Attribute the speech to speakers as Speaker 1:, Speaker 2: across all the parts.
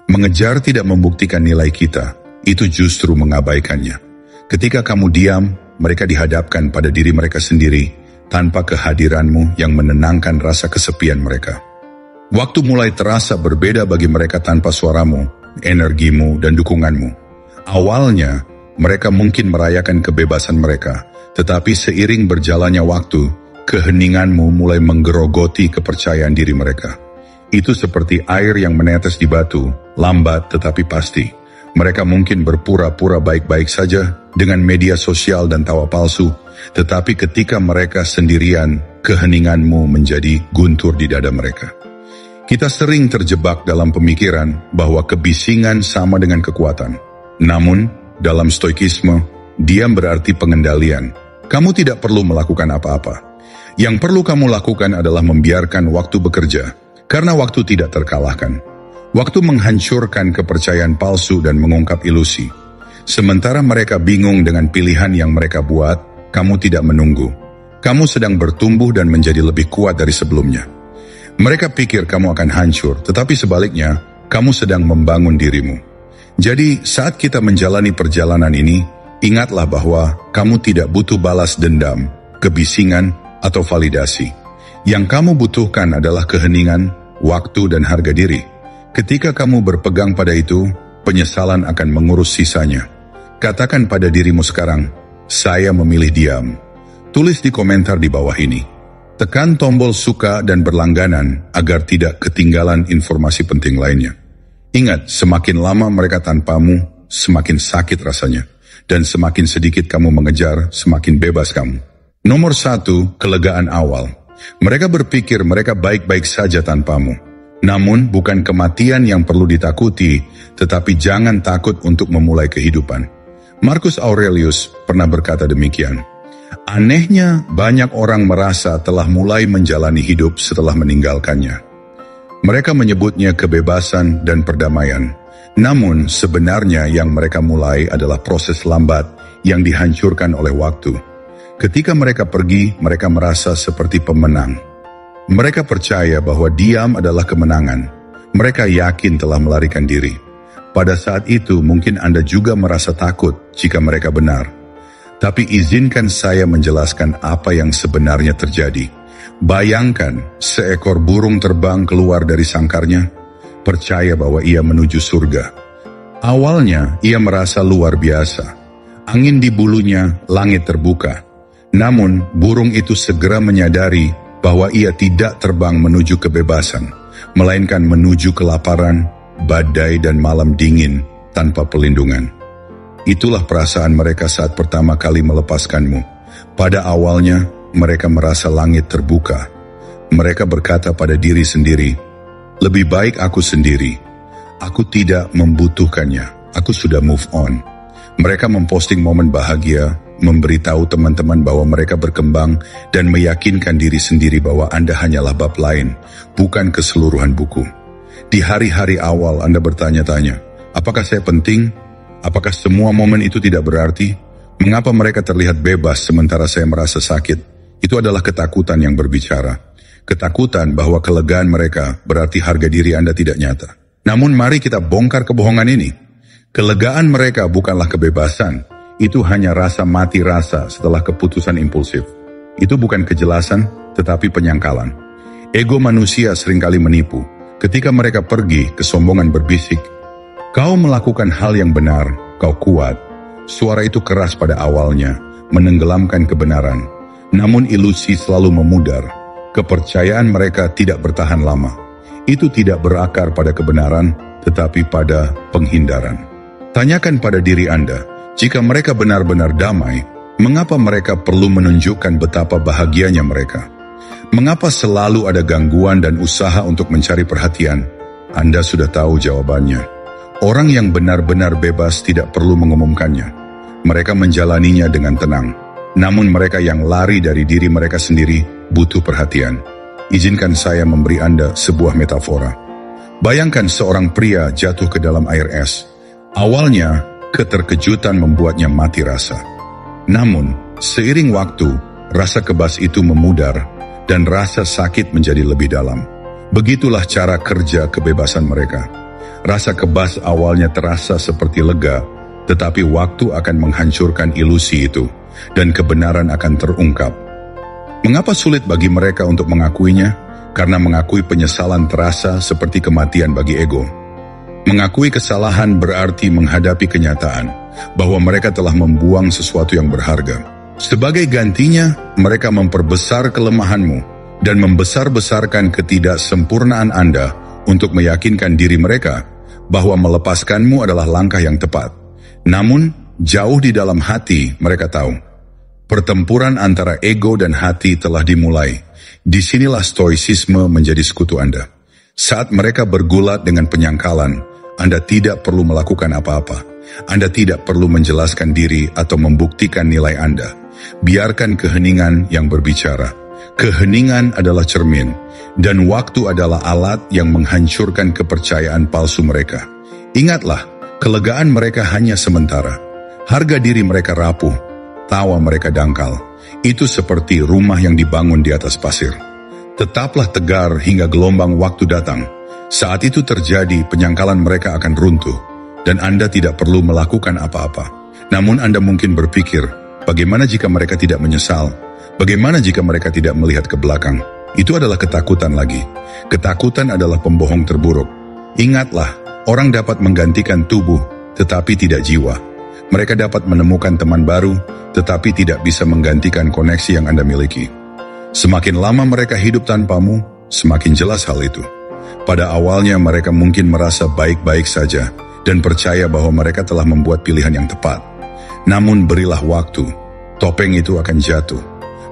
Speaker 1: Mengejar tidak membuktikan nilai kita, itu justru mengabaikannya. Ketika kamu diam, mereka dihadapkan pada diri mereka sendiri, tanpa kehadiranmu yang menenangkan rasa kesepian mereka. Waktu mulai terasa berbeda bagi mereka tanpa suaramu, energimu, dan dukunganmu. Awalnya, mereka mungkin merayakan kebebasan mereka, tetapi seiring berjalannya waktu, keheninganmu mulai menggerogoti kepercayaan diri mereka. Itu seperti air yang menetes di batu, lambat tetapi pasti. Mereka mungkin berpura-pura baik-baik saja dengan media sosial dan tawa palsu, tetapi ketika mereka sendirian, keheninganmu menjadi guntur di dada mereka. Kita sering terjebak dalam pemikiran bahwa kebisingan sama dengan kekuatan. Namun, dalam stoikisme, diam berarti pengendalian. Kamu tidak perlu melakukan apa-apa. Yang perlu kamu lakukan adalah membiarkan waktu bekerja, karena waktu tidak terkalahkan. Waktu menghancurkan kepercayaan palsu dan mengungkap ilusi. Sementara mereka bingung dengan pilihan yang mereka buat, kamu tidak menunggu. Kamu sedang bertumbuh dan menjadi lebih kuat dari sebelumnya. Mereka pikir kamu akan hancur, tetapi sebaliknya, kamu sedang membangun dirimu. Jadi, saat kita menjalani perjalanan ini, ingatlah bahwa kamu tidak butuh balas dendam, kebisingan, atau validasi. Yang kamu butuhkan adalah keheningan, waktu, dan harga diri. Ketika kamu berpegang pada itu, penyesalan akan mengurus sisanya. Katakan pada dirimu sekarang, saya memilih diam. Tulis di komentar di bawah ini. Tekan tombol suka dan berlangganan agar tidak ketinggalan informasi penting lainnya. Ingat, semakin lama mereka tanpamu, semakin sakit rasanya. Dan semakin sedikit kamu mengejar, semakin bebas kamu. Nomor 1, kelegaan awal. Mereka berpikir mereka baik-baik saja tanpamu. Namun, bukan kematian yang perlu ditakuti, tetapi jangan takut untuk memulai kehidupan. Marcus Aurelius pernah berkata demikian. Anehnya, banyak orang merasa telah mulai menjalani hidup setelah meninggalkannya. Mereka menyebutnya kebebasan dan perdamaian. Namun, sebenarnya yang mereka mulai adalah proses lambat yang dihancurkan oleh waktu. Ketika mereka pergi, mereka merasa seperti pemenang. Mereka percaya bahwa diam adalah kemenangan. Mereka yakin telah melarikan diri. Pada saat itu, mungkin Anda juga merasa takut jika mereka benar. Tapi izinkan saya menjelaskan apa yang sebenarnya terjadi. Bayangkan seekor burung terbang keluar dari sangkarnya, percaya bahwa ia menuju surga. Awalnya ia merasa luar biasa. Angin di bulunya, langit terbuka. Namun burung itu segera menyadari bahwa ia tidak terbang menuju kebebasan, melainkan menuju kelaparan, badai dan malam dingin tanpa pelindungan. Itulah perasaan mereka saat pertama kali melepaskanmu. Pada awalnya, mereka merasa langit terbuka. Mereka berkata pada diri sendiri, lebih baik aku sendiri. Aku tidak membutuhkannya. Aku sudah move on. Mereka memposting momen bahagia, memberitahu teman-teman bahwa mereka berkembang, dan meyakinkan diri sendiri bahwa Anda hanyalah bab lain, bukan keseluruhan buku. Di hari-hari awal Anda bertanya-tanya, apakah saya penting? Apakah semua momen itu tidak berarti? Mengapa mereka terlihat bebas sementara saya merasa sakit? Itu adalah ketakutan yang berbicara. Ketakutan bahwa kelegaan mereka berarti harga diri Anda tidak nyata. Namun mari kita bongkar kebohongan ini. Kelegaan mereka bukanlah kebebasan. Itu hanya rasa mati rasa setelah keputusan impulsif. Itu bukan kejelasan, tetapi penyangkalan. Ego manusia seringkali menipu. Ketika mereka pergi, kesombongan berbisik, kau melakukan hal yang benar, kau kuat. Suara itu keras pada awalnya, menenggelamkan kebenaran. Namun ilusi selalu memudar. Kepercayaan mereka tidak bertahan lama. Itu tidak berakar pada kebenaran, tetapi pada penghindaran. Tanyakan pada diri Anda, jika mereka benar-benar damai, mengapa mereka perlu menunjukkan betapa bahagianya mereka? Mengapa selalu ada gangguan dan usaha untuk mencari perhatian? Anda sudah tahu jawabannya. Orang yang benar-benar bebas tidak perlu mengumumkannya. Mereka menjalaninya dengan tenang. Namun mereka yang lari dari diri mereka sendiri butuh perhatian. Izinkan saya memberi Anda sebuah metafora. Bayangkan seorang pria jatuh ke dalam air es. Awalnya, keterkejutan membuatnya mati rasa. Namun, seiring waktu, rasa kebas itu memudar dan rasa sakit menjadi lebih dalam. Begitulah cara kerja kebebasan mereka. Rasa kebas awalnya terasa seperti lega, tetapi waktu akan menghancurkan ilusi itu, dan kebenaran akan terungkap. Mengapa sulit bagi mereka untuk mengakuinya? Karena mengakui penyesalan terasa seperti kematian bagi ego. Mengakui kesalahan berarti menghadapi kenyataan bahwa mereka telah membuang sesuatu yang berharga. Sebagai gantinya, mereka memperbesar kelemahanmu dan membesar-besarkan ketidaksempurnaan Anda untuk meyakinkan diri mereka bahwa melepaskanmu adalah langkah yang tepat. Namun, jauh di dalam hati mereka tahu, pertempuran antara ego dan hati telah dimulai. Disinilah stoicisme menjadi sekutu Anda. Saat mereka bergulat dengan penyangkalan, Anda tidak perlu melakukan apa-apa. Anda tidak perlu menjelaskan diri atau membuktikan nilai Anda. Biarkan keheningan yang berbicara. Keheningan adalah cermin, dan waktu adalah alat yang menghancurkan kepercayaan palsu mereka. Ingatlah, kelegaan mereka hanya sementara. Harga diri mereka rapuh, tawa mereka dangkal. Itu seperti rumah yang dibangun di atas pasir. Tetaplah tegar hingga gelombang waktu datang. Saat itu terjadi, penyangkalan mereka akan runtuh, dan Anda tidak perlu melakukan apa-apa. Namun Anda mungkin berpikir, bagaimana jika mereka tidak menyesal? Bagaimana jika mereka tidak melihat ke belakang? Itu adalah ketakutan lagi. Ketakutan adalah pembohong terburuk. Ingatlah, orang dapat menggantikan tubuh, tetapi tidak jiwa. Mereka dapat menemukan teman baru, tetapi tidak bisa menggantikan koneksi yang Anda miliki. Semakin lama mereka hidup tanpamu, semakin jelas hal itu. Pada awalnya mereka mungkin merasa baik-baik saja dan percaya bahwa mereka telah membuat pilihan yang tepat. Namun berilah waktu, topeng itu akan jatuh,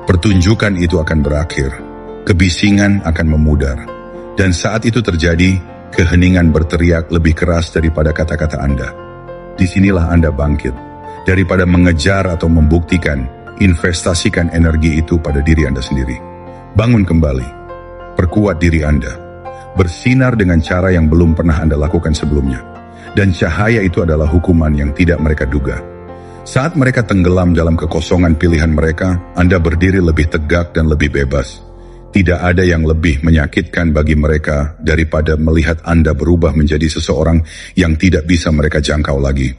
Speaker 1: pertunjukan itu akan berakhir, kebisingan akan memudar. Dan saat itu terjadi, keheningan berteriak lebih keras daripada kata-kata Anda. Disinilah Anda bangkit. Daripada mengejar atau membuktikan, investasikan energi itu pada diri Anda sendiri. Bangun kembali, perkuat diri Anda. Bersinar dengan cara yang belum pernah Anda lakukan sebelumnya. Dan cahaya itu adalah hukuman yang tidak mereka duga. Saat mereka tenggelam dalam kekosongan pilihan mereka, Anda berdiri lebih tegak dan lebih bebas. Tidak ada yang lebih menyakitkan bagi mereka daripada melihat Anda berubah menjadi seseorang yang tidak bisa mereka jangkau lagi.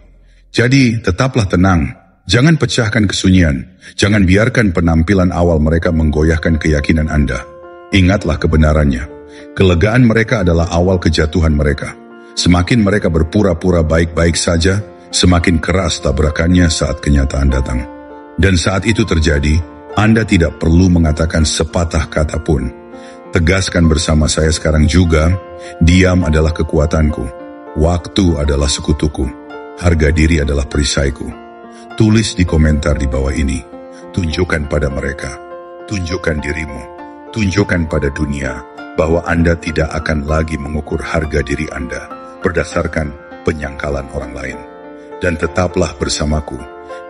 Speaker 1: Jadi, tetaplah tenang. Jangan pecahkan kesunyian. Jangan biarkan penampilan awal mereka menggoyahkan keyakinan Anda. Ingatlah kebenarannya. Kelegaan mereka adalah awal kejatuhan mereka. Semakin mereka berpura-pura baik-baik saja, semakin keras tabrakannya saat kenyataan datang. Dan saat itu terjadi, Anda tidak perlu mengatakan sepatah kata pun. Tegaskan bersama saya sekarang juga, diam adalah kekuatanku. Waktu adalah sekutuku. Harga diri adalah perisaiku. Tulis di komentar di bawah ini. Tunjukkan pada mereka. Tunjukkan dirimu. Tunjukkan pada dunia bahwa Anda tidak akan lagi mengukur harga diri Anda berdasarkan penyangkalan orang lain. Dan tetaplah bersamaku,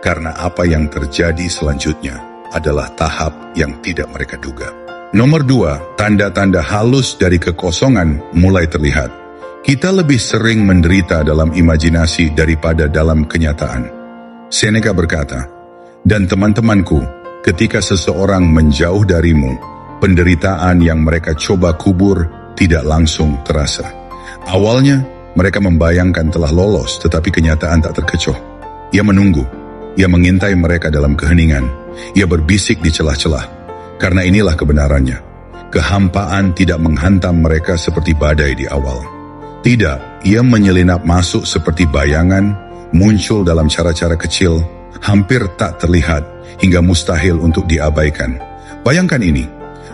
Speaker 1: karena apa yang terjadi selanjutnya adalah tahap yang tidak mereka duga. Nomor 2, tanda-tanda halus dari kekosongan mulai terlihat. Kita lebih sering menderita dalam imajinasi daripada dalam kenyataan. Seneca berkata, dan teman-temanku, ketika seseorang menjauh darimu, penderitaan yang mereka coba kubur tidak langsung terasa. Awalnya, mereka membayangkan telah lolos, tetapi kenyataan tak terkecoh. Ia menunggu. Ia mengintai mereka dalam keheningan. Ia berbisik di celah-celah. Karena inilah kebenarannya. Kehampaan tidak menghantam mereka seperti badai di awal. Tidak, ia menyelinap masuk seperti bayangan, muncul dalam cara-cara kecil, hampir tak terlihat, hingga mustahil untuk diabaikan. Bayangkan ini.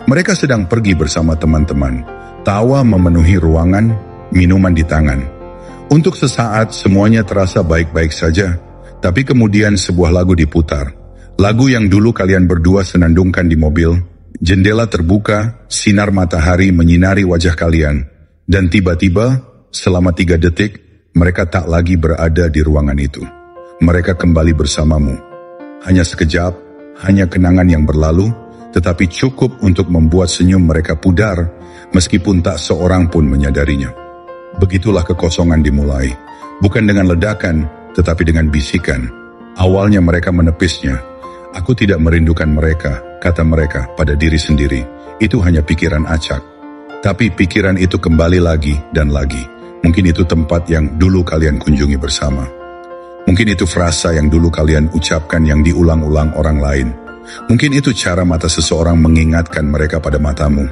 Speaker 1: Mereka sedang pergi bersama teman-teman. Tawa memenuhi ruangan, minuman di tangan. Untuk sesaat semuanya terasa baik-baik saja, tapi kemudian sebuah lagu diputar. Lagu yang dulu kalian berdua senandungkan di mobil. Jendela terbuka, sinar matahari menyinari wajah kalian. Dan tiba-tiba, selama 3 detik, mereka tak lagi berada di ruangan itu. Mereka kembali bersamamu. Hanya sekejap, hanya kenangan yang berlalu, tetapi cukup untuk membuat senyum mereka pudar, meskipun tak seorang pun menyadarinya. Begitulah kekosongan dimulai, bukan dengan ledakan, tetapi dengan bisikan. Awalnya mereka menepisnya. Aku tidak merindukan mereka, kata mereka pada diri sendiri. Itu hanya pikiran acak. Tapi pikiran itu kembali lagi dan lagi. Mungkin itu tempat yang dulu kalian kunjungi bersama. Mungkin itu frasa yang dulu kalian ucapkan yang diulang-ulang orang lain. Mungkin itu cara mata seseorang mengingatkan mereka pada matamu.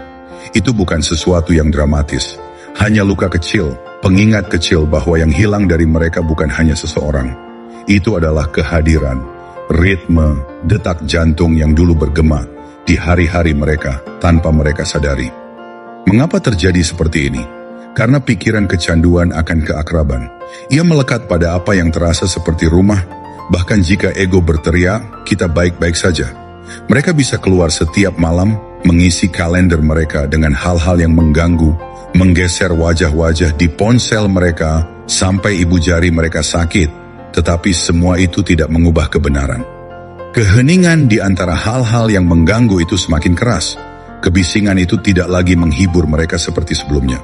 Speaker 1: Itu bukan sesuatu yang dramatis. Hanya luka kecil, pengingat kecil bahwa yang hilang dari mereka bukan hanya seseorang. Itu adalah kehadiran, ritme, detak jantung yang dulu bergema di hari-hari mereka tanpa mereka sadari. Mengapa terjadi seperti ini? Karena pikiran kecanduan akan keakraban. Ia melekat pada apa yang terasa seperti rumah. Bahkan jika ego berteriak, kita baik-baik saja. Mereka bisa keluar setiap malam, mengisi kalender mereka dengan hal-hal yang mengganggu, menggeser wajah-wajah di ponsel mereka sampai ibu jari mereka sakit. Tetapi semua itu tidak mengubah kebenaran. Keheningan di antara hal-hal yang mengganggu itu semakin keras. Kebisingan itu tidak lagi menghibur mereka seperti sebelumnya.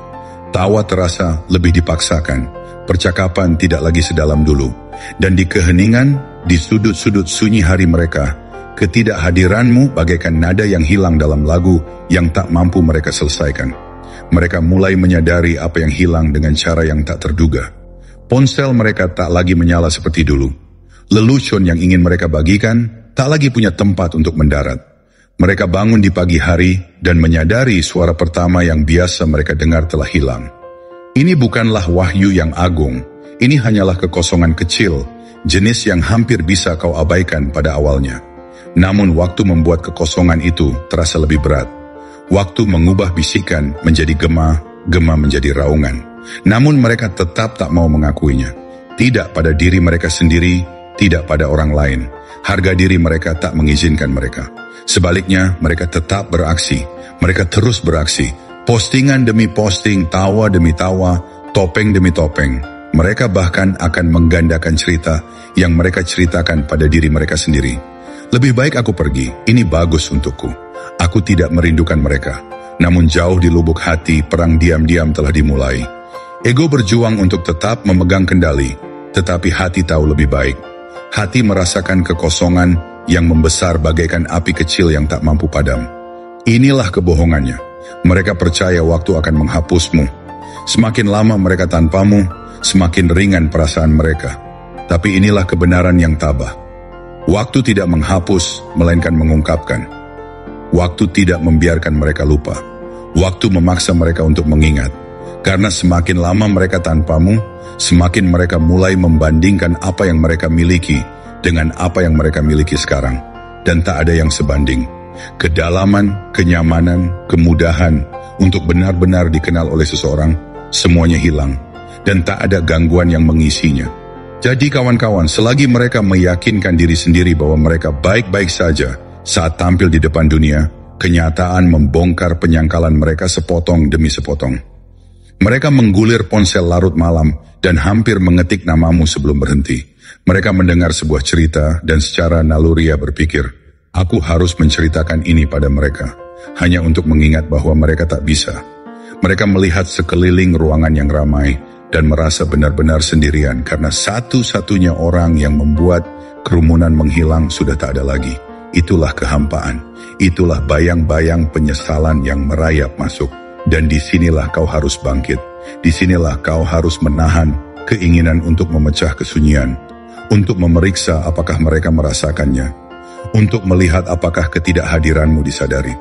Speaker 1: Tawa terasa lebih dipaksakan, percakapan tidak lagi sedalam dulu. Dan di keheningan, di sudut-sudut sunyi hari mereka, ketidakhadiranmu bagaikan nada yang hilang dalam lagu yang tak mampu mereka selesaikan. Mereka mulai menyadari apa yang hilang dengan cara yang tak terduga. Ponsel mereka tak lagi menyala seperti dulu. Lelucon yang ingin mereka bagikan tak lagi punya tempat untuk mendarat. Mereka bangun di pagi hari dan menyadari suara pertama yang biasa mereka dengar telah hilang. Ini bukanlah wahyu yang agung, ini hanyalah kekosongan kecil, jenis yang hampir bisa kau abaikan pada awalnya. Namun waktu membuat kekosongan itu terasa lebih berat. Waktu mengubah bisikan menjadi gema, gema menjadi raungan. Namun mereka tetap tak mau mengakuinya. Tidak pada diri mereka sendiri, tidak pada orang lain. Harga diri mereka tak mengizinkan mereka. Sebaliknya, mereka tetap beraksi. Mereka terus beraksi. Postingan demi posting, tawa demi tawa, topeng demi topeng. Mereka bahkan akan menggandakan cerita yang mereka ceritakan pada diri mereka sendiri. Lebih baik aku pergi, ini bagus untukku. Aku tidak merindukan mereka. Namun jauh di lubuk hati, perang diam-diam telah dimulai. Ego berjuang untuk tetap memegang kendali, tetapi hati tahu lebih baik. Hati merasakan kekosongan yang membesar bagaikan api kecil yang tak mampu padam. Inilah kebohongannya. Mereka percaya waktu akan menghapusmu. Semakin lama mereka tanpamu, semakin ringan perasaan mereka. Tapi inilah kebenaran yang tabah. Waktu tidak menghapus, melainkan mengungkapkan. Waktu tidak membiarkan mereka lupa. Waktu memaksa mereka untuk mengingat. Karena semakin lama mereka tanpamu, semakin mereka mulai membandingkan apa yang mereka miliki dengan apa yang mereka miliki sekarang. Dan tak ada yang sebanding. Kedalaman, kenyamanan, kemudahan untuk benar-benar dikenal oleh seseorang, semuanya hilang. Dan tak ada gangguan yang mengisinya. Jadi kawan-kawan, selagi mereka meyakinkan diri sendiri bahwa mereka baik-baik saja saat tampil di depan dunia, kenyataan membongkar penyangkalan mereka sepotong demi sepotong. Mereka menggulir ponsel larut malam dan hampir mengetik namamu sebelum berhenti. Mereka mendengar sebuah cerita dan secara naluriah berpikir, aku harus menceritakan ini pada mereka, hanya untuk mengingat bahwa mereka tak bisa. Mereka melihat sekeliling ruangan yang ramai dan merasa benar-benar sendirian karena satu-satunya orang yang membuat kerumunan menghilang sudah tak ada lagi. Itulah kehampaan, itulah bayang-bayang penyesalan yang merayap masuk. Dan disinilah kau harus bangkit, disinilah kau harus menahan keinginan untuk memecah kesunyian, untuk memeriksa apakah mereka merasakannya, untuk melihat apakah ketidakhadiranmu disadari.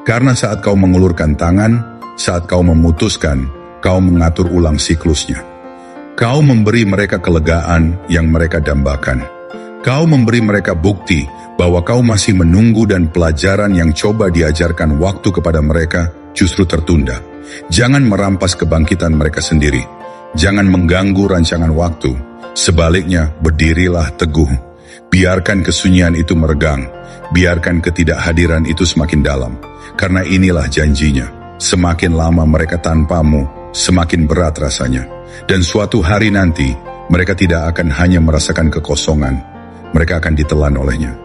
Speaker 1: Karena saat kau mengulurkan tangan, saat kau memutuskan, kau mengatur ulang siklusnya. Kau memberi mereka kelegaan yang mereka dambakan. Kau memberi mereka bukti bahwa kau masih menunggu dan pelajaran yang coba diajarkan waktu kepada mereka justru tertunda. Jangan merampas kebangkitan mereka sendiri. Jangan mengganggu rancangan waktu. Sebaliknya, berdirilah teguh. Biarkan kesunyian itu meregang. Biarkan ketidakhadiran itu semakin dalam. Karena inilah janjinya. Semakin lama mereka tanpamu, semakin berat rasanya. Dan suatu hari nanti, mereka tidak akan hanya merasakan kekosongan. Mereka akan ditelan olehnya.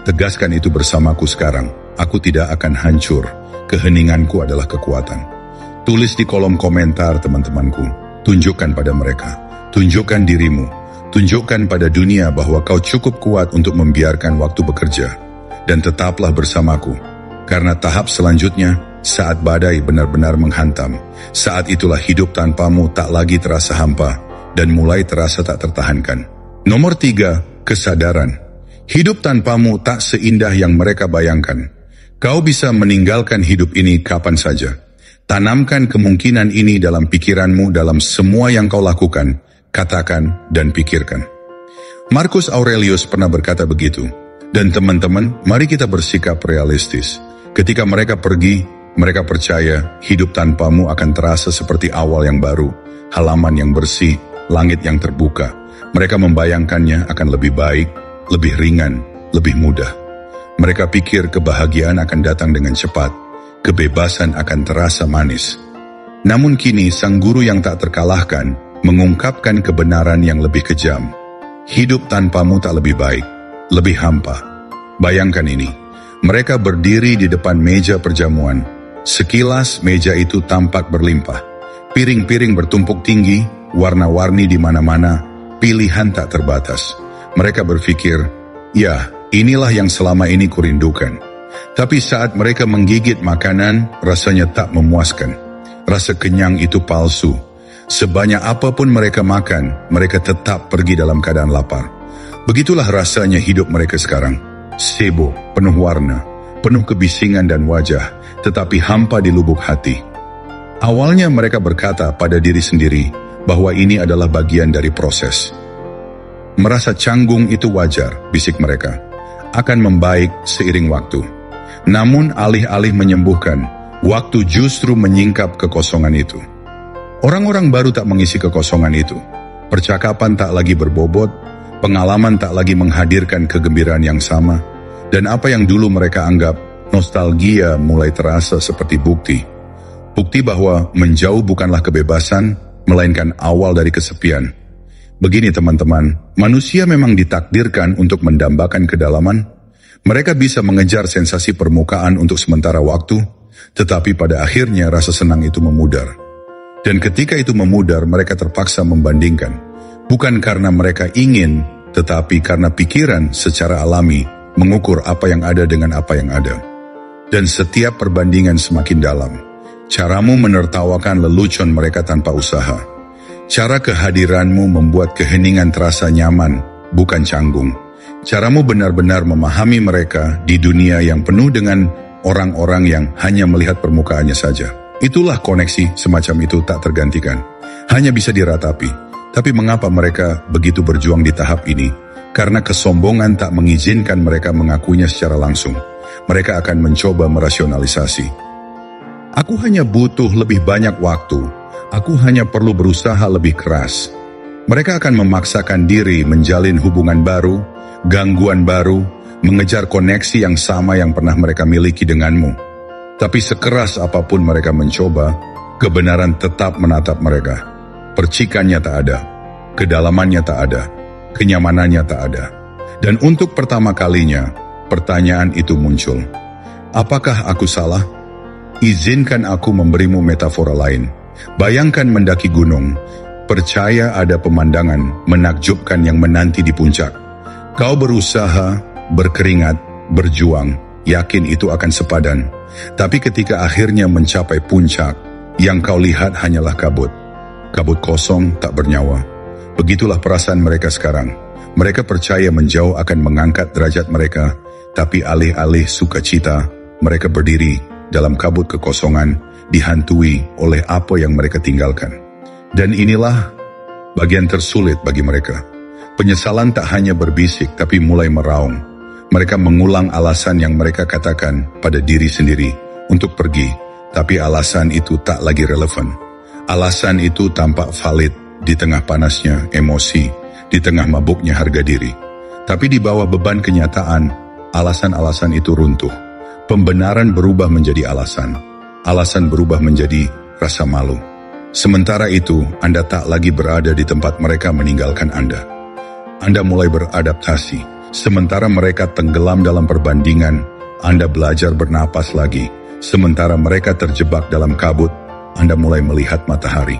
Speaker 1: Tegaskan itu bersamaku sekarang. Aku tidak akan hancur. Keheninganku adalah kekuatan. Tulis di kolom komentar teman-temanku. Tunjukkan pada mereka. Tunjukkan dirimu. Tunjukkan pada dunia bahwa kau cukup kuat untuk membiarkan waktu bekerja. Dan tetaplah bersamaku. Karena tahap selanjutnya saat badai benar-benar menghantam. Saat itulah hidup tanpamu tak lagi terasa hampa dan mulai terasa tak tertahankan. Nomor 3, kesadaran. Hidup tanpamu tak seindah yang mereka bayangkan. Kau bisa meninggalkan hidup ini kapan saja. Tanamkan kemungkinan ini dalam pikiranmu dalam semua yang kau lakukan, katakan, dan pikirkan. Marcus Aurelius pernah berkata begitu. Dan teman-teman, mari kita bersikap realistis. Ketika mereka pergi, mereka percaya hidup tanpamu akan terasa seperti awal yang baru, halaman yang bersih, langit yang terbuka. Mereka membayangkannya akan lebih baik, lebih ringan, lebih mudah. Mereka pikir kebahagiaan akan datang dengan cepat, kebebasan akan terasa manis. Namun kini sang guru yang tak terkalahkan mengungkapkan kebenaran yang lebih kejam. Hidup tanpamu tak lebih baik, lebih hampa. Bayangkan ini, mereka berdiri di depan meja perjamuan. Sekilas meja itu tampak berlimpah. Piring-piring bertumpuk tinggi, warna-warni di mana-mana, pilihan tak terbatas. Mereka berpikir, ya, inilah yang selama ini kurindukan. Tapi saat mereka menggigit makanan, rasanya tak memuaskan. Rasa kenyang itu palsu. Sebanyak apapun mereka makan, mereka tetap pergi dalam keadaan lapar. Begitulah rasanya hidup mereka sekarang. Sibuk, penuh warna, penuh kebisingan dan wajah, tetapi hampa di lubuk hati. Awalnya mereka berkata pada diri sendiri bahwa ini adalah bagian dari proses. Merasa canggung itu wajar, bisik mereka. Akan membaik seiring waktu. Namun alih-alih menyembuhkan, waktu justru menyingkap kekosongan itu. Orang-orang baru tak mengisi kekosongan itu. Percakapan tak lagi berbobot, pengalaman tak lagi menghadirkan kegembiraan yang sama, dan apa yang dulu mereka anggap nostalgia mulai terasa seperti bukti. Bukti bahwa menjauh bukanlah kebebasan, melainkan awal dari kesepian. Begini teman-teman, manusia memang ditakdirkan untuk mendambakan kedalaman. Mereka bisa mengejar sensasi permukaan untuk sementara waktu, tetapi pada akhirnya rasa senang itu memudar. Dan ketika itu memudar, mereka terpaksa membandingkan. Bukan karena mereka ingin, tetapi karena pikiran secara alami mengukur apa yang ada dengan apa yang ada. Dan setiap perbandingan semakin dalam. Caramu menertawakan lelucon mereka tanpa usaha. Cara kehadiranmu membuat keheningan terasa nyaman, bukan canggung. Caramu benar-benar memahami mereka di dunia yang penuh dengan orang-orang yang hanya melihat permukaannya saja. Itulah koneksi semacam itu tak tergantikan. Hanya bisa diratapi. Tapi mengapa mereka begitu berjuang di tahap ini? Karena kesombongan tak mengizinkan mereka mengakuinya secara langsung. Mereka akan mencoba merasionalisasi. Aku hanya butuh lebih banyak waktu. Aku hanya perlu berusaha lebih keras. Mereka akan memaksakan diri menjalin hubungan baru, gangguan baru, mengejar koneksi yang sama yang pernah mereka miliki denganmu. Tapi sekeras apapun mereka mencoba, kebenaran tetap menatap mereka. Percikannya tak ada, kedalamannya tak ada, kenyamanannya tak ada. Dan untuk pertama kalinya, pertanyaan itu muncul. Apakah aku salah? Izinkan aku memberimu metafora lain. Bayangkan mendaki gunung, percaya ada pemandangan menakjubkan yang menanti di puncak. Kau berusaha, berkeringat, berjuang, yakin itu akan sepadan. Tapi ketika akhirnya mencapai puncak, yang kau lihat hanyalah kabut. Kabut kosong tak bernyawa. Begitulah perasaan mereka sekarang. Mereka percaya menjauh akan mengangkat derajat mereka, tapi alih-alih sukacita, mereka berdiri dalam kabut kekosongan, dihantui oleh apa yang mereka tinggalkan. Dan inilah bagian tersulit bagi mereka. Penyesalan tak hanya berbisik, tapi mulai meraung. Mereka mengulang alasan yang mereka katakan pada diri sendiri untuk pergi, tapi alasan itu tak lagi relevan. Alasan itu tampak valid di tengah panasnya emosi, di tengah mabuknya harga diri. Tapi di bawah beban kenyataan, alasan-alasan itu runtuh. Pembenaran berubah menjadi alasan. Alasan berubah menjadi rasa malu. Sementara itu, Anda tak lagi berada di tempat mereka meninggalkan Anda. Anda mulai beradaptasi. Sementara mereka tenggelam dalam perbandingan, Anda belajar bernapas lagi. Sementara mereka terjebak dalam kabut, Anda mulai melihat matahari.